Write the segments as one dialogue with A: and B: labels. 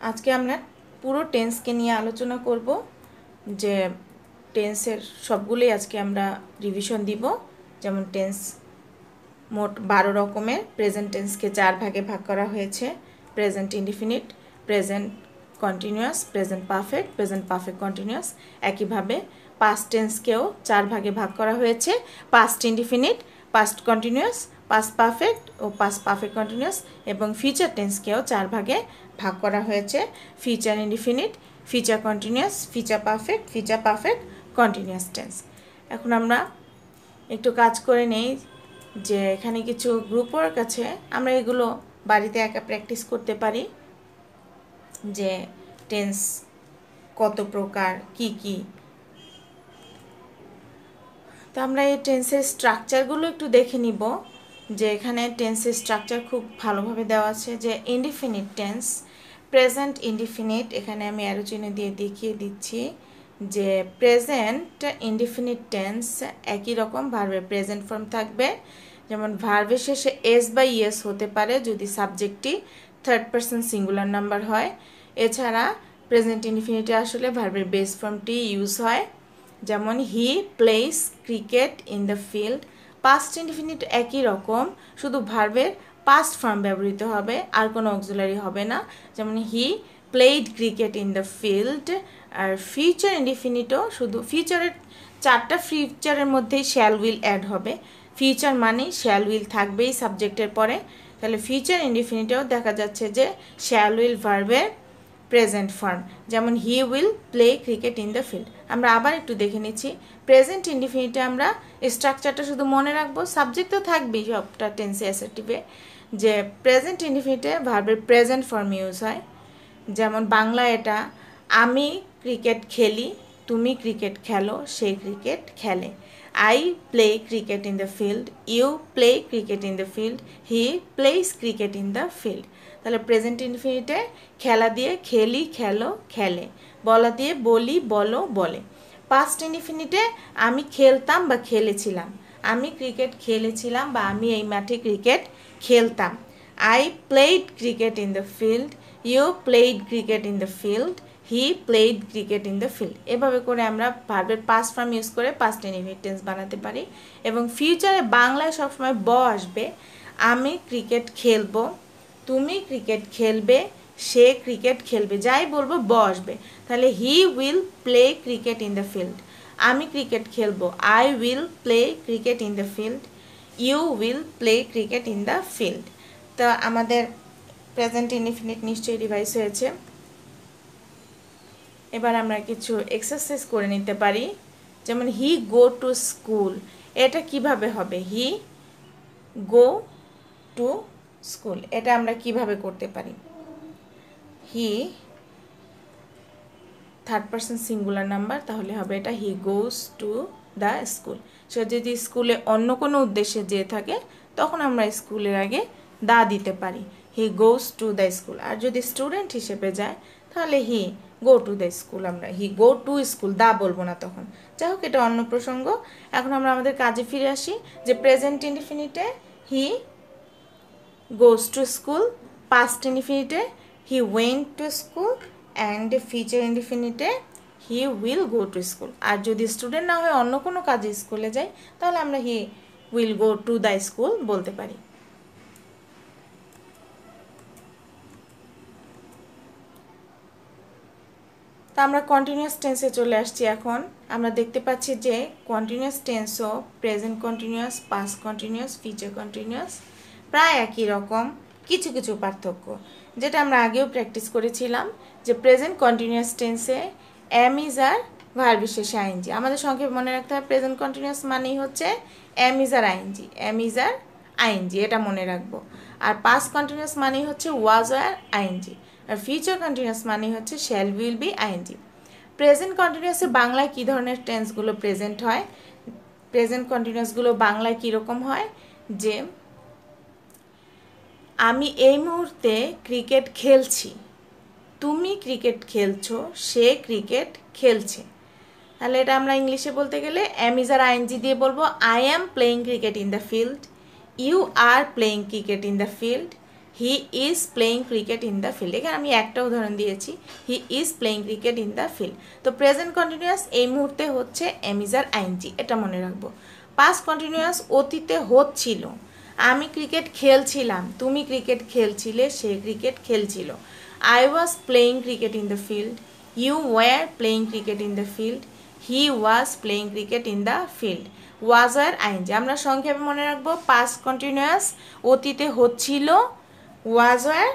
A: আজকে আমরা পুরো টেন্সকে নিয়ে আলোচনা করব যে টেন্সের সবগুলোই আজকে আমরা রিভিশন দিব। যেমন টেন্স মোট 12 রকমের। প্রেজেন্ট টেন্সকে 4 ভাগে ভাগ করা হয়েছে: present indefinite, present continuous, present perfect continuous. একইভাবে পাস্ট টেন্সকেও 4 ভাগে ভাগ করা হয়েছে: past indefinite, past continuous, past perfect ও পাস্ট পারফেক্ট কন্টিনিউয়াস। এবং ফিউচার টেন্সকেও 4 ভাগে ভাগ করা হয়েছে: future indefinite, future continuous, future perfect continuous tense. এখন আমরা একটু কাজ করে নেই যে এখানে কিছু গ্রুপ ওয়ার্ক আছে, আমরা এগুলো বাড়িতে একা প্র্যাকটিস করতে পারি যে টেন্স কত প্রকার, কি কি। তো আমরা এই টেন্সের স্ট্রাকচারগুলো একটু দেখে নিব যে এখানে টেন্সের স্ট্রাকচার খুব ভালোভাবে দেওয়া আছে। যে ইনডিফিনিট টেন্স, প্রেজেন্ট ইনডিফিনিট, এখানে আমি অ্যারো চিহ্ন দিয়ে দেখিয়ে দিচ্ছি যে প্রেজেন্ট ইনডিফিনিট টেন্স একই রকম ভার্বের প্রেজেন্ট ফর্ম থাকবে। যেমন ভার্বের শেষে এস বা ইয়েস হতে পারে যদি সাবজেক্টটি থার্ড পারসন সিঙ্গুলার নাম্বার হয়। এছাড়া প্রেজেন্ট ইনডিফিনিটে আসলে ভার্বের বেস ফর্মটি ইউজ হয়। যেমন হি plays cricket in the field. Past indefinite একই রকম, শুধু ভার্বের পাস্ট ফর্ম ব্যবহৃত হবে, আর কোনো অক্সিলারি হবে না। যেমন he played cricket in the field. আর ফিউচার ইনডিফিনিটও শুধু ফিউচারের 4টা ফিউচারের মধ্যেই শ্যাল উইল অ্যাড হবে। ফিউচার মানেই শ্যাল উইল থাকবেই সাবজেক্টের পরে। তাহলে ফিউচার ইনডিফিনিটেও দেখা যাচ্ছে যে শ্যাল উইল ভার্বের প্রেজেন্ট ফর্ম। যেমন he will play cricket in the field. আমরা আবার একটু দেখে নিচ্ছি। প্রেজেন্ট ইনডিফিনিটে আমরা স্ট্রাকচারটা শুধু মনে রাখবো, সাবজেক্ট তো থাকবেই সবটা টেন্সে অ্যাসার্টিভে। যে প্রেজেন্ট ইনডিফিনিটে ভার্বের প্রেজেন্ট ফর্ম ইউজ হয়। যেমন বাংলা এটা, আমি ক্রিকেট খেলি, তুমি ক্রিকেট খেলো, সে ক্রিকেট খেলে। I play cricket in the field, you play cricket in the field, he plays cricket in the field. তাহলে প্রেজেন্ট ইনডিফিনিটে খেলা দিয়ে খেলি, খেলো, খেলে। বলা দিয়ে বলি, বলো, বলে। পাস্ট ইনডিফিনিটে আমি খেলতাম বা খেলেছিলাম, আমি ক্রিকেট খেলেছিলাম বা আমি এই মাঠে ক্রিকেট খেলতাম। I played cricket in the field, you played cricket in the field, he played cricket in the field. এভাবে করে আমরা ভার্বের পাস্ট ফর্ম ইউজ করে পাস্ট ইনডিফিনিট টেন্স বানাতে পারি। এবং ফিউচারে বাংলায় সবসময় ব আসবে। আমি ক্রিকেট খেলবো, তুমি ক্রিকেট খেলবে, সে ক্রিকেট খেলবে, যাই বলবো ব আসবে। তাহলে he will play cricket in the field. আমি ক্রিকেট খেলবো, I will play cricket in the field, you will play cricket in the field. তো আমাদের প্রেজেন্ট ইনডিফিনিট নিশ্চয়ই রিভাইজ হয়েছে। এবার আমরা কিছু এক্সারসাইজ করে নিতে পারি। যেমন হি গো টু স্কুল, এটা কিভাবে হবে? হি গো টু স্কুল, এটা আমরা কিভাবে করতে পারি? He third person singular number, তাহলে হবে এটা হি গোজ টু দ্য স্কুল। সে যদি স্কুলে অন্য কোনো উদ্দেশ্যে যেয়ে থাকে তখন আমরা স্কুলের আগে দা দিতে পারি, হি গোজ টু দ্য স্কুল। আর যদি স্টুডেন্ট হিসেবে যায় তাহলে হি গো টু দ্য স্কুল, আমরা হি গো টু স্কুল, দা বলবো না তখন। যাই হোক, এটা অন্য প্রসঙ্গ। এখন আমরা আমাদের কাজে ফিরে আসি। যে প্রেজেন্ট ইনডিফিনিটে he goes to school, past ইনডিফিনিটে he went to school, and future ইনডিফিনিটে he will go to school. আর যদি স্টুডেন্ট না হয়ে অন্য কোনো কাজে স্কুলে যায় তাহলে আমরা হি will go to the school বলতে পারি। তা আমরা কন্টিনিউয়াস টেন্সে চলে আসছি। এখন আমরা দেখতে পাচ্ছি যে কন্টিনিউয়াস টেন্সও present continuous, past continuous, future continuous প্রায় একই রকম, কিছু কিছু পার্থক্য, যেটা আমরা আগেও প্র্যাকটিস করেছিলাম। যে প্রেজেন্ট কন্টিনিউয়াস টেন্সে এম ইজ আর ভার্বের শেষে আইএনজি। আমাদের সংক্ষেপে মনে রাখতে হবে প্রেজেন্ট কন্টিনিউয়াস মানেই হচ্ছে am is are ING, am is are ING, এটা মনে রাখবো। আর পাস্ট কন্টিনিউয়াস মানেই হচ্ছে ওয়াজ আর আইএনজি। আর ফিউচার কন্টিনিউয়াস মানেই হচ্ছে shall will be ING. Present কন্টিনিউয়াসে বাংলায় কী ধরনের টেন্সগুলো প্রেজেন্ট হয়? প্রেজেন্ট কন্টিনিউয়াসগুলো বাংলায় কীরকম হয়? যে আমি এই মুহূর্তে ক্রিকেট খেলছি, তুমি ক্রিকেট খেলছো, সে ক্রিকেট খেলছে। তাহলে এটা আমরা ইংলিশে বলতে গেলে এম ইজ আর আইএনজি দিয়ে বলবো, I am playing cricket in the field, you are playing cricket in the field, he is playing cricket in the field. এখানে আমি একটা উদাহরণ দিয়েছি, he is playing cricket in the field. তো present continuous এই মুহূর্তে হচ্ছে এমিজার আইএনজি, এটা মনে রাখবো। পাস্ট কন্টিনিউয়াস অতীতে হচ্ছিল, আমি ক্রিকেট খেলছিলাম, তুমি ক্রিকেট খেলছিলে, সে ক্রিকেট খেলছিল। I was playing cricket in the field, you were playing cricket in the field, he was playing cricket in the field. Was আর আইএনজি আমরা সংক্ষেপে মনে রাখবো। পাস্ট কন্টিনিউয়াস অতীতে হচ্ছিল, ওয়াজ আর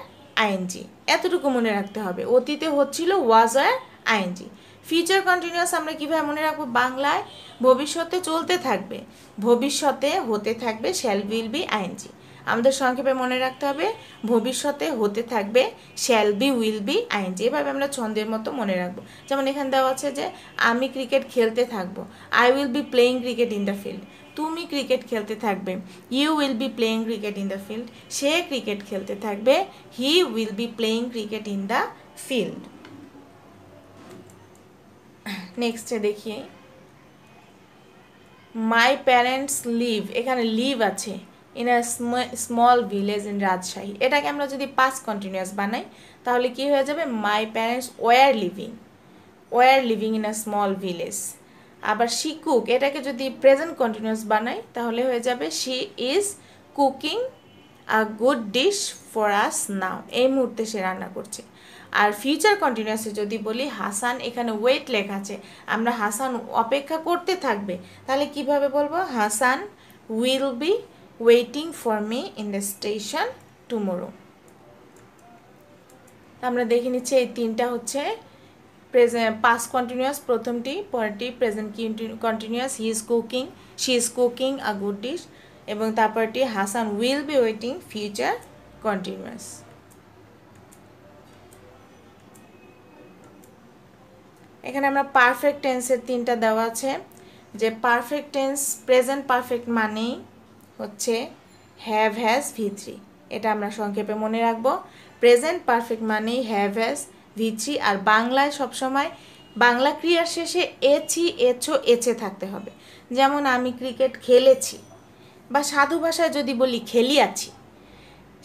A: আইএনজি, এতটুকু মনে রাখতে হবে। অতীতে হচ্ছিল, ওয়াজ আর আইএনজি। ফিউচার কন্টিনিউয়াস আমরা কীভাবে মনে রাখবো? বাংলায় ভবিষ্যতে চলতে থাকবে, ভবিষ্যতে হতে থাকবে, শ্যাল উইল বি আইএনজি। আমাদের সংক্ষেপে মনে রাখতে হবে ভবিষ্যতে হতে থাকবে, shall be will be ING. এভাবে আমরা ছন্দের মতো মনে রাখবো। যেমন এখানে দেওয়া আছে যে আমি ক্রিকেট খেলতে থাকবো, I will be playing cricket in the field. তুমি ক্রিকেট খেলতে থাকবে, you will be playing cricket in the field. সে ক্রিকেট খেলতে থাকবে, he will be playing cricket in the field. নেক্সটে দেখি, মাই প্যারেন্টস লিভ, এখানে লিভ আছে in a small village in Rajshahi. এটাকে আমরা যদি পাস্ট কন্টিনিউয়াস বানাই তাহলে কি হয়ে যাবে? My parents were living in a small village. আবার শি কুক, এটাকে যদি প্রেজেন্ট কন্টিনিউয়াস বানাই তাহলে হয়ে যাবে she is cooking a good dish for us now, এই মুহূর্তে সে রান্না করছে। আর ফিউচার কন্টিনিউয়াসে যদি বলি হাসান, এখানে ওয়েট লেখা আছে, আমরা হাসান অপেক্ষা করতে থাকবে, তাহলে কিভাবে বলবো? Hasan will be waiting for me in the station tomorrow. আমরা দেখে নিচ্ছি এই তিনটা হচ্ছে প্রেজেন্ট পাস্ট কন্টিনিউয়াস, প্রথমটি, পরেরটি present continuous, he is cooking, she is cooking a good dish, এবং তারপরটি Hasan will be waiting, future continuous. এখানে আমরা পারফেক্ট টেন্সের তিনটা দেওয়া আছে, যে পারফেক্ট টেন্স প্রেজেন্ট পারফেক্ট মানেই হচ্ছে হ্যাভ হ্যাজ ভি3, এটা আমরা সংক্ষেপে মনে রাখবো। প্রেজেন্ট পারফেক্ট মানেই হ্যাভ হ্যাজ ভি3, আর বাংলায় সবসময় বাংলা ক্রিয়ার শেষে এছি, এছো, এছে থাকতে হবে। যেমন আমি ক্রিকেট খেলেছি, বা সাধু ভাষায় যদি বলি খেলিয়াছি,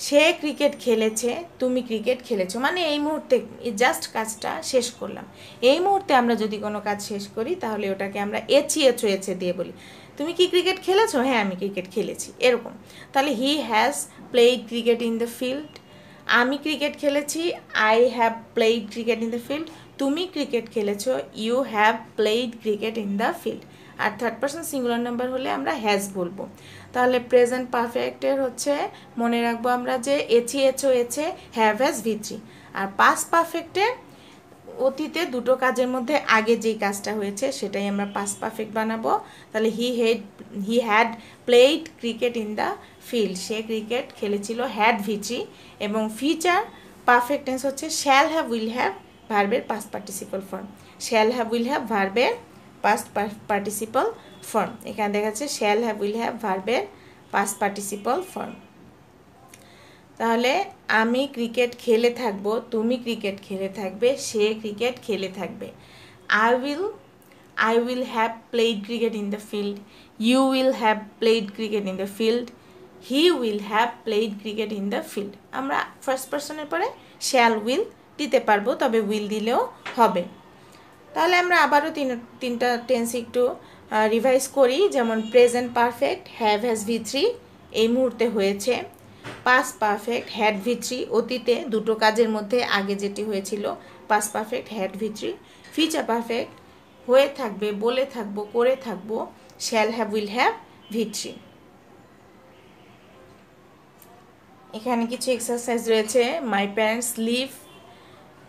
A: সে ক্রিকেট খেলেছে, তুমি ক্রিকেট খেলেছো, মানে এই মুহূর্তে জাস্ট কাজটা শেষ করলাম। এই মুহূর্তে আমরা যদি কোনো কাজ শেষ করি তাহলে ওটাকে আমরা এছি, এছো, এছে দিয়ে বলি। তুমি কি ক্রিকেট খেলেছো? হ্যাঁ, আমি ক্রিকেট খেলেছি, এরকম। তাহলে he has played cricket in the field. আমি ক্রিকেট খেলেছি, I have played cricket in the field. তুমি ক্রিকেট খেলেছো, you have played cricket in the field. আর থার্ড পারসন সিঙ্গুলার নাম্বার হলে আমরা হ্যাজ বলবো। তাহলে প্রেজেন্ট পারফেক্টের হচ্ছে মনে রাখবো আমরা যে এছি, এছো, এছে, হ্যাভ হ্যাজ ভি3। আর পাস্ট পারফেক্টে অতীতে দুটো কাজের মধ্যে আগে যেই কাজটা হয়েছে সেটাই আমরা পাস্ট পারফেক্ট বানাবো। তাহলে he had played cricket in the field, সে ক্রিকেট খেলেছিল, হ্যাড ভি3। এবং ফিউচার পারফেক্ট টেন্স হচ্ছে শ্যাল হ্যাভ উইল হ্যাভ ভার্বের past participle form, shall have will have ভার্বের পাস্ট পার্টিসিপল ফর্ম। এখানে দেখা যাচ্ছে শ্যাল হ্যাভ উইল হ্যাভ ভার্বের পাস্ট পার্টিসিপল ফর্ম। তাহলে আমি ক্রিকেট খেলে থাকবো, তুমি ক্রিকেট খেলে থাকবে, সে ক্রিকেট খেলে থাকবে। I will have played cricket in the field, you will have played cricket in the field, he will have played cricket in the field। আমরা ফার্স্ট পারসনের পরে শ্যাল উইল দিতে পারবো, তবে উইল দিলেও হবে। তাহলে আমরা আবারও তিনটা টেন্স একটু রিভাইজ করি। যেমন প্রেজেন্ট পারফেক্ট হ্যাভ হ্যাজ ভি3, এই মুহূর্তে হয়েছে। পাস্ট পারফেক্ট হ্যাড ভি3, অতীতে দুটো কাজের মধ্যে আগে যেটি হয়েছিল, পাস্ট পারফেক্ট হ্যাড ভি3। ফিউচার পারফেক্ট হয়ে থাকবে, বলে থাকবো, করে থাকবো, শ্যাল হ্যাভ উইল হ্যাভ ভি3। এখানে কিছু এক্সারসাইজ রয়েছে। My parents live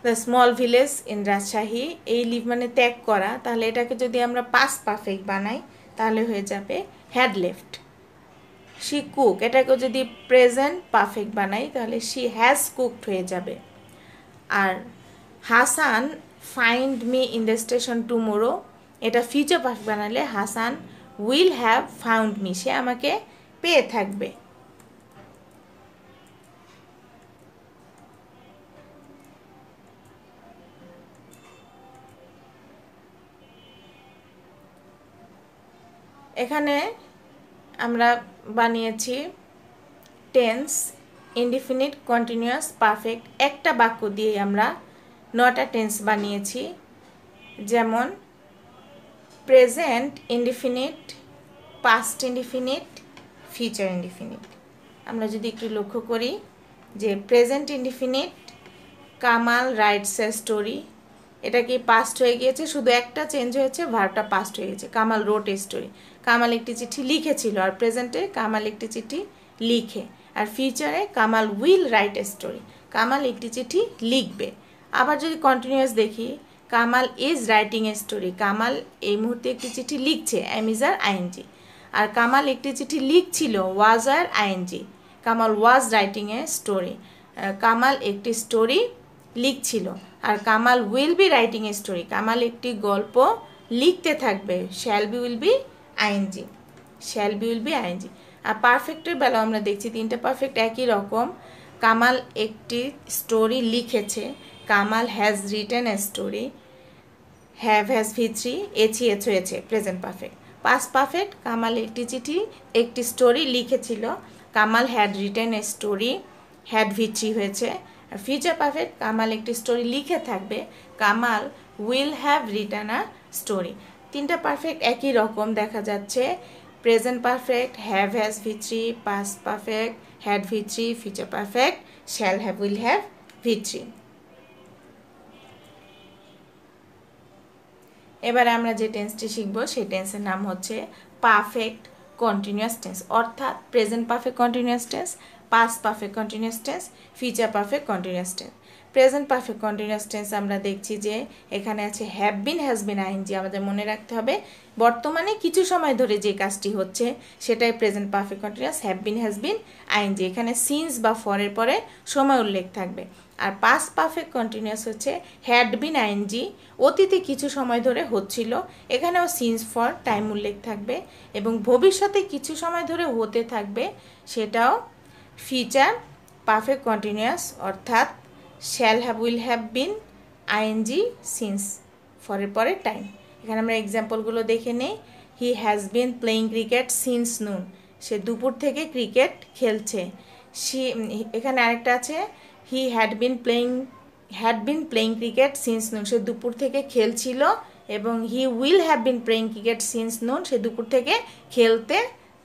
A: the small village in Rajshahi, এই লিভ মানে ত্যাগ করা, তাহলে এটাকে যদি আমরা পাস্ট পারফেক্ট বানাই তাহলে হয়ে যাবে হ্যাড লেফট। শি কুক, এটাকে যদি প্রেজেন্ট পারফেক্ট বানাই তাহলে শি হ্যাজ কুকড হয়ে যাবে। আর Hasan find me in the station tomorrow, এটা ফিউচার পারফেক্ট বানালে Hasan will have found me, সে আমাকে পেয়ে থাকবে। এখানে আমরা বানিয়েছি টেন্স ইনডিফিনিট কন্টিনিউয়াস পারফেক্ট একটা বাক্য দিয়ে আমরা 9টা টেন্স বানিয়েছি। যেমন present indefinite, past indefinite, future indefinite. আমরা যদি একটু লক্ষ্য করি যে present indefinite Kamal rights a story, এটা কি পাস্ট হয়ে গিয়েছে, শুধু একটা চেঞ্জ হয়েছে, ভার্বটা পাস্ট হয়ে গেছে। কামাল রোট এ স্টোরি, কামাল একটি চিঠি লিখেছিল, আর প্রেজেন্টে কামাল একটি চিঠি লিখে। আর ফিউচারে Kamal will write a story, Kamal একটি চিঠি লিখবে। আবার যদি কন্টিনিউয়াস দেখি, Kamal is writing a story, Kamal এই মুহূর্তে একটি চিঠি লিখছে, এম ইজ আর আইএনজি। আর কামাল একটি চিঠি লিখছিল, ওয়াজ আর ING, Kamal was writing a story. Kamal একটি স্টোরি লিখছিল। আর Kamal will be writing a story, Kamal একটি গল্প লিখতে থাকবে, shall be will be ING, shall be will be ING. আর পারফেক্টের বেলা আমরা দেখছি 3টা পারফেক্ট একই রকম। কামাল একটি স্টোরি লিখেছে, Kamal has written a story, have has ভি3, এছ হয়েছে present perfect. Past perfect Kamal একটি স্টোরি লিখেছিল, Kamal had written a story, had ভি3 হয়েছে। আর ফিউচার পারফেক্ট কামাল একটি স্টোরি লিখে থাকবে, Kamal will have written a story. 3টা পারফেক্ট একই রকম দেখা যাচ্ছে। প্রেজেন্ট পারফেক্ট হ্যাভ হ্যাজ ভি3, পাস্ট পারফেক্ট হ্যাড ভি3, future perfect shall have will have ভি3। এবারে আমরা যে টেন্সটি শিখবো সেই টেন্সের নাম হচ্ছে পারফেক্ট কন্টিনিউয়াস টেন্স, অর্থাৎ present perfect continuous tense, past perfect continuous tense, future perfect continuous tense. Present perfect continuous tense আমরা দেখছি যে এখানে আছে have been, has been, ING. আমাদের মনে রাখতে হবে বর্তমানে কিছু সময় ধরে যে কাজটি হচ্ছে সেটাই present perfect continuous, have been, has been, ING. এখানে সিন্স বা ফরের পরে সময় উল্লেখ থাকবে। আর পাস্ট পারফেক্ট কন্টিনিউয়াস হচ্ছে হ্যাড বিন, আইএনজি, অতীতে কিছু সময় ধরে হচ্ছিল, এখানেও সিন্স ফর টাইম উল্লেখ থাকবে। এবং ভবিষ্যতে কিছু সময় ধরে হতে থাকবে, সেটাও ফিউচার পারফেক্ট কন্টিনিউয়াস, অর্থাৎ shall have will have been, ING, since ফরের পরে টাইম। এখানে আমরা এক্সাম্পলগুলো দেখে নেই। He has been playing cricket since noon, সে দুপুর থেকে ক্রিকেট খেলছে। এখানে আরেকটা আছে he had been playing cricket since noon, সে দুপুর থেকে খেলছিল। এবং he will have been playing cricket since noon, সে দুপুর থেকে খেলতে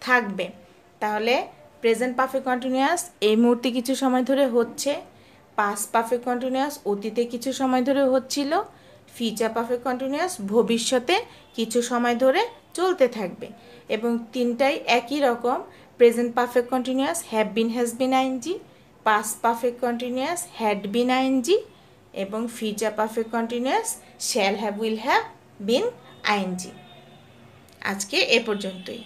A: থাকবে। তাহলে প্রেজেন্ট পারফেক্ট কন্টিনিউয়াস এই মুহূর্তে কিছু সময় ধরে হচ্ছে, পাস্ট পারফেক্ট কন্টিনিউয়াস অতীতে কিছু সময় ধরে হচ্ছিল, ফিউচার পারফেক্ট কন্টিনিউয়াস ভবিষ্যতে কিছু সময় ধরে চলতে থাকবে। এবং 3টাই একই রকম। Present perfect continuous have been, has been, ING, past perfect continuous had been, ING, এবং future perfect continuous shall have will have been, ING. আজকে এ পর্যন্তই।